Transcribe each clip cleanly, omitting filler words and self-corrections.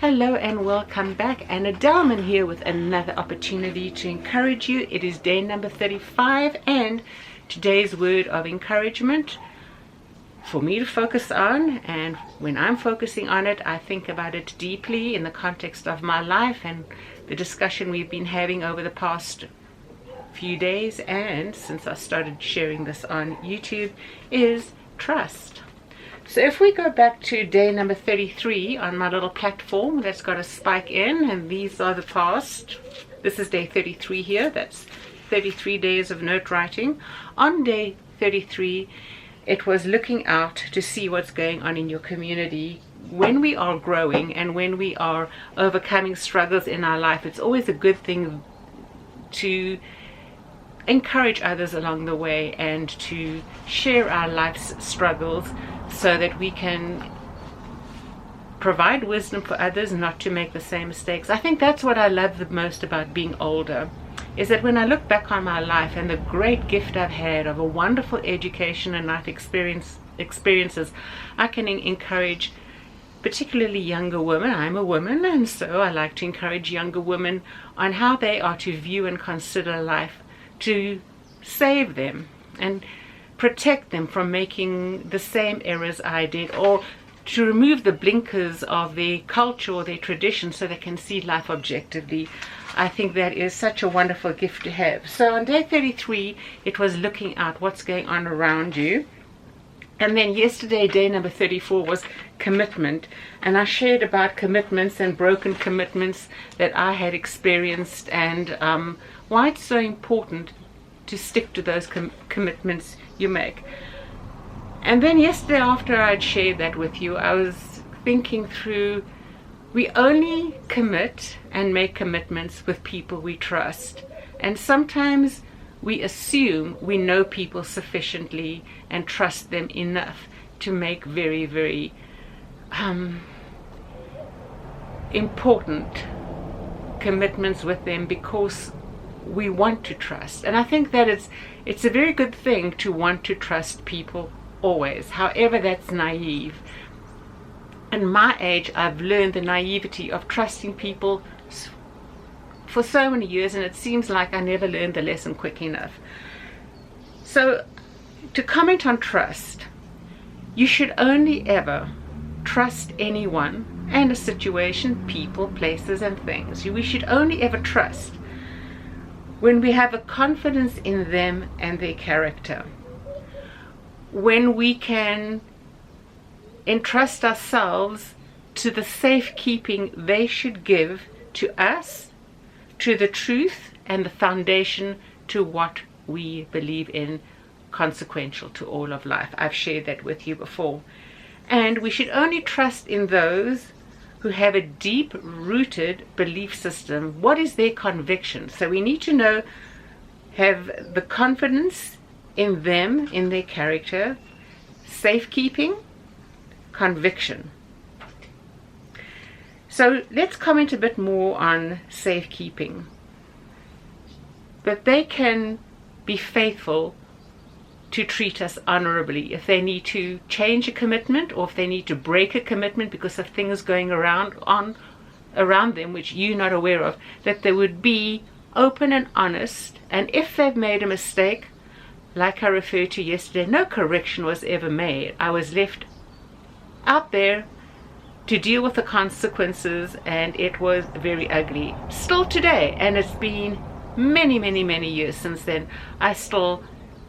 Hello and welcome back. Anna Delman here with another opportunity to encourage you. It is day number 35 and today's word of encouragement for me to focus on, and when I'm focusing on it, I think about it deeply in the context of my life and the discussion we've been having over the past few days and since I started sharing this on YouTube is trust. So if we go back to day number 33 on my little platform that's got a spike in, and these are the past, this is day 33 here, that's 33 days of note writing. On day 33, it was looking out to see what's going on in your community. When we are growing and when we are overcoming struggles in our life, it's always a good thing to encourage others along the way and to share our life's struggles so that we can provide wisdom for others not to make the same mistakes. I think that's what I love the most about being older, is that when I look back on my life and the great gift I've had of a wonderful education and life experiences, I can encourage particularly younger women. I'm a woman, and so I like to encourage younger women on how they are to view and consider life, to save them and protect them from making the same errors I did, or to remove the blinkers of their culture or their tradition so they can see life objectively. I think that is such a wonderful gift to have. So on day 33, it was looking at what's going on around you. And then yesterday, day number 34, was commitment. And I shared about commitments and broken commitments that I had experienced and why it's so important to stick to those commitments you make. And then yesterday, after I'd shared that with you, I was thinking through, we only commit and make commitments with people we trust. And sometimes we assume we know people sufficiently and trust them enough to make very, very important commitments with them because we want to trust. And I think that it's a very good thing to want to trust people always. However, that's naive. In my age, I've learned the naivety of trusting people for so many years, and it seems like I never learned the lesson quick enough. So to comment on trust, you should only ever trust anyone and a situation, people, places and things. We should only ever trust when we have a confidence in them and their character, when we can entrust ourselves to the safekeeping they should give to us, to the truth and the foundation to what we believe in, consequential to all of life. I've shared that with you before. And we should only trust in those who have a deep-rooted belief system. What is their conviction? So we need to know, have the confidence in them, in their character, safekeeping, conviction. So let's comment a bit more on safekeeping. But they can be faithful to treat us honorably. If they need to change a commitment, or if they need to break a commitment because of things going around them which you're not aware of, that they would be open and honest. And if they've made a mistake, like I referred to yesterday, no correction was ever made. I was left out there to deal with the consequences, and it was very ugly. Still today, and it's been many, many, many years since then, I still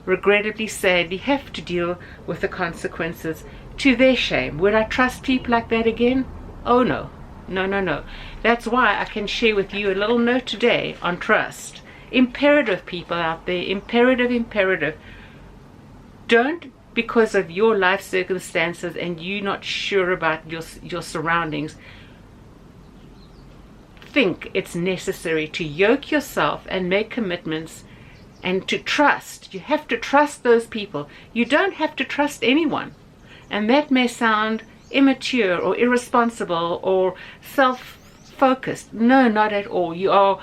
regrettably, sadly, have to deal with the consequences to their shame. Would I trust people like that again? Oh no. No, no, no. That's why I can share with you a little note today on trust. Imperative people out there, imperative. Don't, because of your life circumstances and you're not sure about your surroundings, think it's necessary to yoke yourself and make commitments and to trust. You have to trust those people. You don't have to trust anyone. And that may sound immature or irresponsible or self-focused. No, not at all. You are,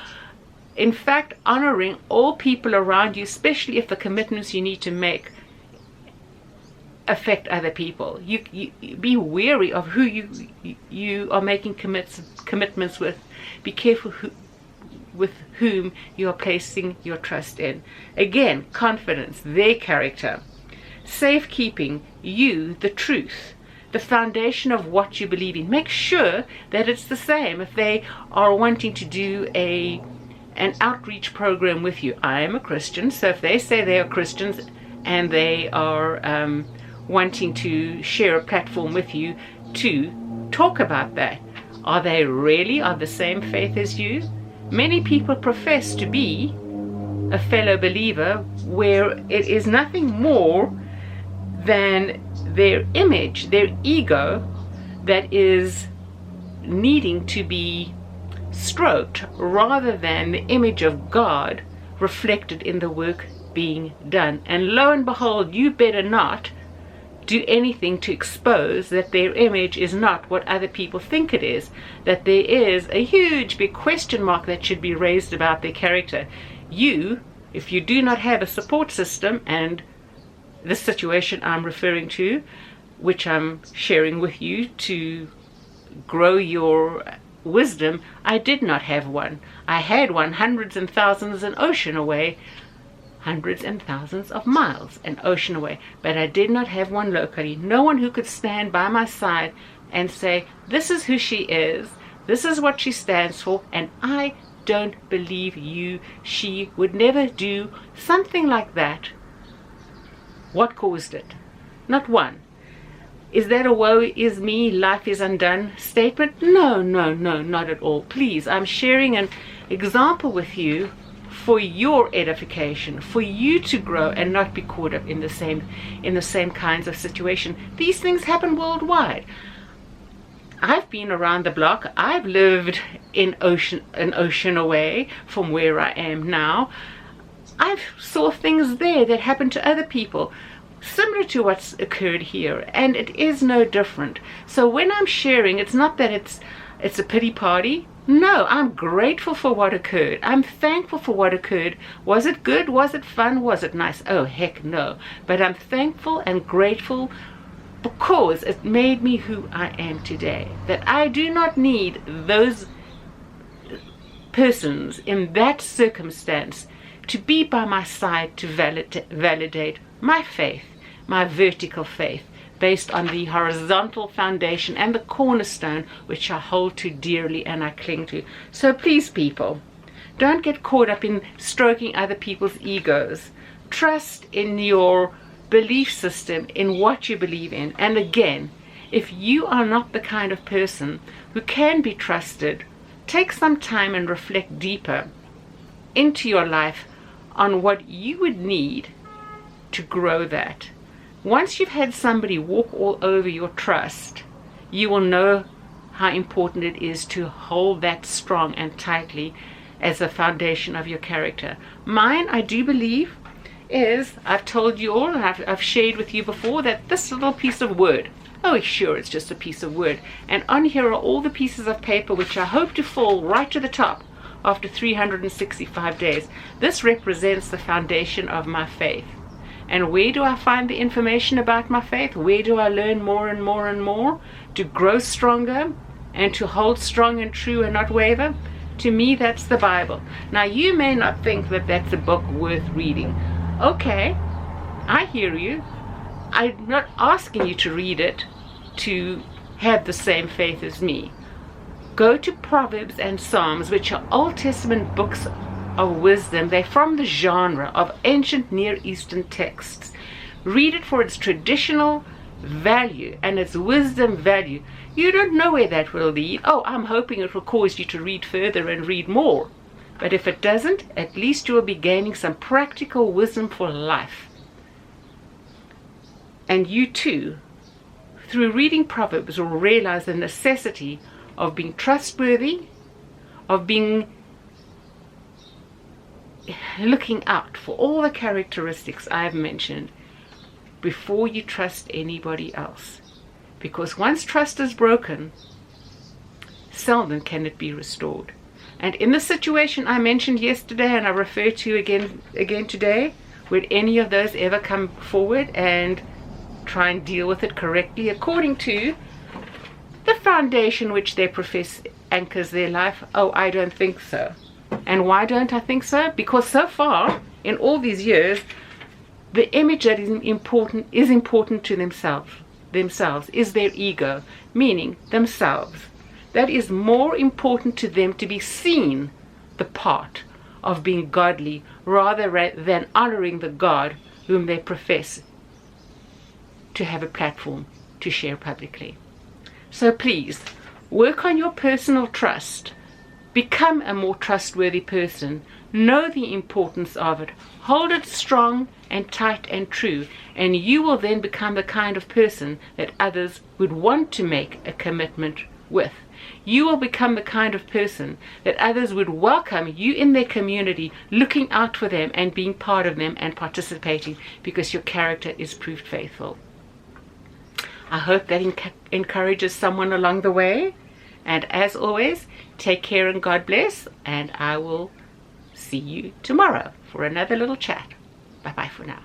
in fact, honoring all people around you, especially if the commitments you need to make affect other people. You be wary of who you are making commitments with. Be careful with whom you are placing your trust in. Again, confidence, their character. Safekeeping, you, the truth, the foundation of what you believe in. Make sure that it's the same. If they are wanting to do an outreach program with you, I am a Christian, so if they say they are Christians and they are wanting to share a platform with you to talk about that, are they really of the same faith as you? Many people profess to be a fellow believer where it is nothing more than their image, their ego, that is needing to be stroked rather than the image of God reflected in the work being done. And lo and behold, you better not do anything to expose that their image is not what other people think it is, that there is a huge big question mark that should be raised about their character. You, if you do not have a support system, and this situation I'm referring to, which I'm sharing with you to grow your wisdom, I did not have one. I had one hundreds and thousands an ocean away, hundreds and thousands of miles an ocean away, but I did not have one locally. No one who could stand by my side and say, this is who she is, this is what she stands for, and I don't believe she would never do something like that. What caused it? Not one. Is that a woe is me, life is undone statement? No, not at all. Please, I'm sharing an example with you for your edification, for you to grow and not be caught up in the same kinds of situation. These things happen worldwide. I've been around the block. I've lived an ocean away from where I am now. I've saw things there that happened to other people, similar to what's occurred here, and it is no different. So when I'm sharing, it's not that it's a pity party. No, I'm grateful for what occurred. I'm thankful for what occurred. Was it good? Was it fun? Was it nice? Oh, heck no. But I'm thankful and grateful because it made me who I am today. That I do not need those persons in that circumstance to be by my side to validate my faith, my vertical faith, based on the horizontal foundation and the cornerstone which I hold to dearly and I cling to. So please, people, don't get caught up in stroking other people's egos. Trust in your belief system, in what you believe in. And again, if you are not the kind of person who can be trusted, take some time and reflect deeper into your life on what you would need to grow that. Once you've had somebody walk all over your trust, you will know how important it is to hold that strong and tightly as a foundation of your character. Mine, I do believe, is, I've told you all, and I've shared with you before, that this little piece of word, oh sure, it's just a piece of word, and on here are all the pieces of paper which I hope to fall right to the top after 365 days. This represents the foundation of my faith. And where do I find the information about my faith? Where do I learn more and more and more to grow stronger and to hold strong and true and not waver? To me, that's the Bible. Now, you may not think that that's a book worth reading. Okay, I hear you. I'm not asking you to read it to have the same faith as me. Go to Proverbs and Psalms, which are Old Testament books of wisdom. They're from the genre of ancient Near Eastern texts. Read it for its traditional value and its wisdom value. You don't know where that will lead. Oh, I'm hoping it will cause you to read further and read more. But if it doesn't, at least you will be gaining some practical wisdom for life. And you too, through reading Proverbs, will realize the necessity of being trustworthy, of being looking out for all the characteristics I've mentioned before you trust anybody else. Because once trust is broken, seldom can it be restored. And in the situation I mentioned yesterday, and I refer to again today, would any of those ever come forward and try and deal with it correctly according to the foundation which they profess anchors their life. Oh, I don't think so. And why don't I think so? Because so far, in all these years, the image that is important to themselves is their ego, meaning themselves. That is more important to them, to be seen the part of being godly rather than honoring the God whom they profess to have a platform to share publicly. So please, work on your personal trust. Become a more trustworthy person. Know the importance of it. Hold it strong and tight and true, and you will then become the kind of person that others would want to make a commitment with. You will become the kind of person that others would welcome you in their community, looking out for them and being part of them and participating, because your character is proved faithful. I hope that encourages someone along the way. And as always, take care and God bless. And I will see you tomorrow for another little chat. Bye-bye for now.